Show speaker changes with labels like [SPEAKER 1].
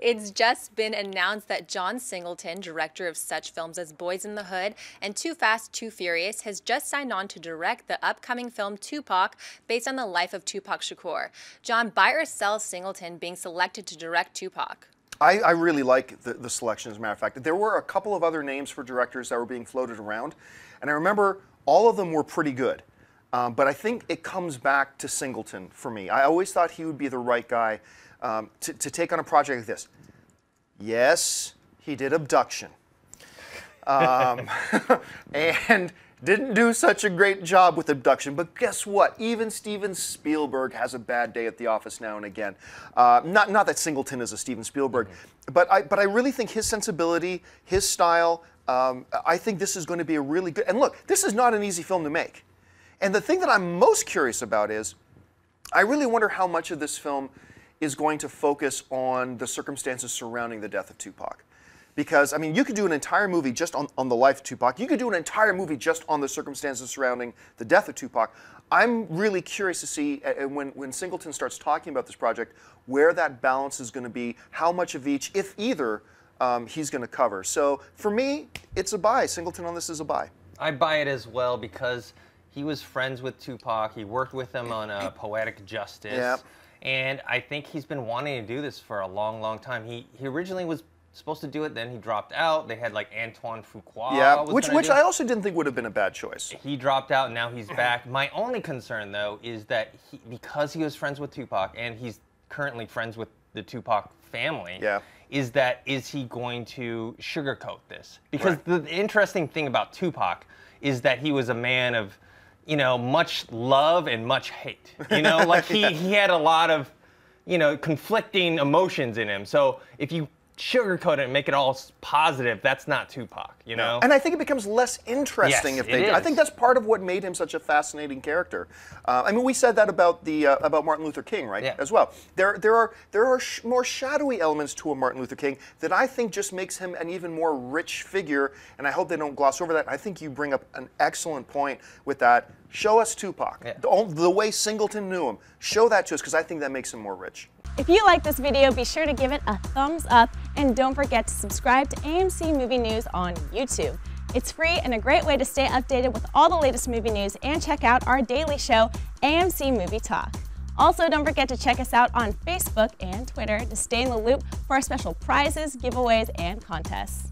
[SPEAKER 1] It's just been announced that John Singleton, director of such films as Boyz n the Hood and Too Fast, Too Furious, has just signed on to direct the upcoming film Tupac, based on the life of Tupac Shakur. John, buy or sell Singleton being selected to direct Tupac?
[SPEAKER 2] I really like the selection, as a matter of fact. There were a couple of other names for directors that were being floated around, and I remember all of them were pretty good. But I think it comes back to Singleton for me. I always thought he would be the right guy to take on a project like this. Yes, he did Abduction. And didn't do such a great job with Abduction, but guess what? Even Steven Spielberg has a bad day at the office now and again. Not that Singleton is a Steven Spielberg, but I really think his sensibility, his style, I think this is going to be a really good, and look, this is not an easy film to make. And the thing that I'm most curious about is, I really wonder how much of this film is going to focus on the circumstances surrounding the death of Tupac. Because, I mean, you could do an entire movie just on the life of Tupac. You could do an entire movie just on the circumstances surrounding the death of Tupac. I'm really curious to see, when Singleton starts talking about this project, where that balance is going to be, how much of each, if either, he's going to cover. So, for me, it's a buy. Singleton on this is a buy.
[SPEAKER 3] I buy it as well because he was friends with Tupac. He worked with him on Poetic Justice. Yep. And I think he's been wanting to do this for a long, long time. He originally was supposed to do it, then he dropped out. They had like Antoine Fuqua.
[SPEAKER 2] Yeah, which I also didn't think would have been a bad choice.
[SPEAKER 3] He dropped out, and now he's back. My only concern, though, is that because he was friends with Tupac, and he's currently friends with the Tupac family, is he going to sugarcoat this? Because the interesting thing about Tupac is that he was a man of, you know, much love and much hate. You know, like he had a lot of, you know, conflicting emotions in him. So if you sugarcoat it and make it all positive, that's not Tupac, you know?
[SPEAKER 2] And I think it becomes less interesting if they do. I think that's part of what made him such a fascinating character. I mean, we said that about about Martin Luther King, right? Yeah. As well. There are more shadowy elements to a Martin Luther King that I think just makes him an even more rich figure, and I hope they don't gloss over that. I think you bring up an excellent point with that. Show us Tupac, the way Singleton knew him. Show that to us, because I think that makes him more rich.
[SPEAKER 4] If you like this video, be sure to give it a thumbs up, and don't forget to subscribe to AMC Movie News on YouTube. It's free and a great way to stay updated with all the latest movie news, and check out our daily show, AMC Movie Talk. Also, don't forget to check us out on Facebook and Twitter to stay in the loop for our special prizes, giveaways, and contests.